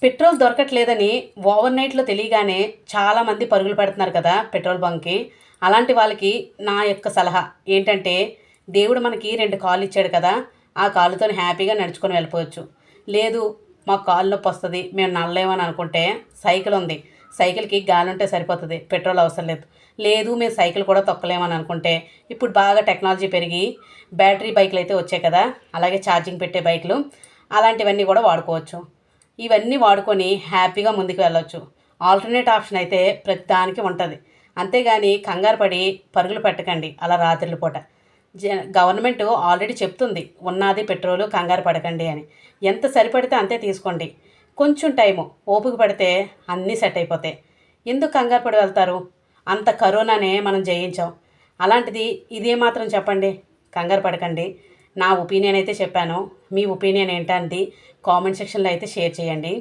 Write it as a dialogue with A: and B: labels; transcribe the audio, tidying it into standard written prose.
A: Petrol దొరకట్లేదని over నైట్‌లో తెలియగానే చాలామంది పరుగులు పెడుతున్నారు కదా పెట్రోల్ బంక్‌కి. అలాంటి వాళ్ళకి నా యొక్క సలహా ఏంటంటే, దేవుడు మనకి 2 కాళ్ళు ఇచ్చాడు కదా! ఆ కాళ్ళతోని హ్యాపీగా నడుచుకొని వెళ్ళిపోవచ్చు. లేదు మాకు కాళ్ళు నొప్పొస్తది, మేము నడలేమని అనుకుంటే సైకిల్ ఉంది. సైకిల్‌కి గాలుంటే సరిపోతది. పెట్రోల్ అవసరం లేదు. లేదు మేము సైకిల్ కూడా తొక్కలేమని అనుకుంటే, ఇప్పుడు బాగా టెక్నాలజీ పెరిగి బ్యాటరీ బైకులయితే వచ్చాయి కదా! అలాగే ఛార్జింగ్ పెట్టే బైకులు అలాంటివన్నీ కూడా వాడుకోవచ్చు. ఇవన్నీ వాడుకొని హ్యాపీగా ముందుకు వెళ్ళొచ్చు. ఆల్టర్‌నేట్ ఆప్షన్ అయితే ప్రతిదానికి ఉంటది. అంతేగాని కంగారు పడి పరుగులు పెట్టకండి అలా రాత్రుల పూట. గవర్నమెంట్ ఆల్రెడీ చెప్తుంది. ఉన్నాది పెట్రోలు కంగారు పడకండి అని. ఎంత సరిపడితే అంతే తీసుకోండి. కొంచెం టైము ఓపిక పడితే అన్నీ సెట్ అయిపోతాయి. ఎందుకు కంగారు పడి వెళ్తారు? అంత కరోనానే మనం జయించాం. అలాంటిది ఇదే మాత్రం చెప్పండి. కంగారు పడకండి. నా ఒపీనియన్ అయితే చెప్పాను. మీ ఒపీనియన్ ఏంటండి కామెంట్ సెక్షన్‌లో అయితే షేర్ చేయండి.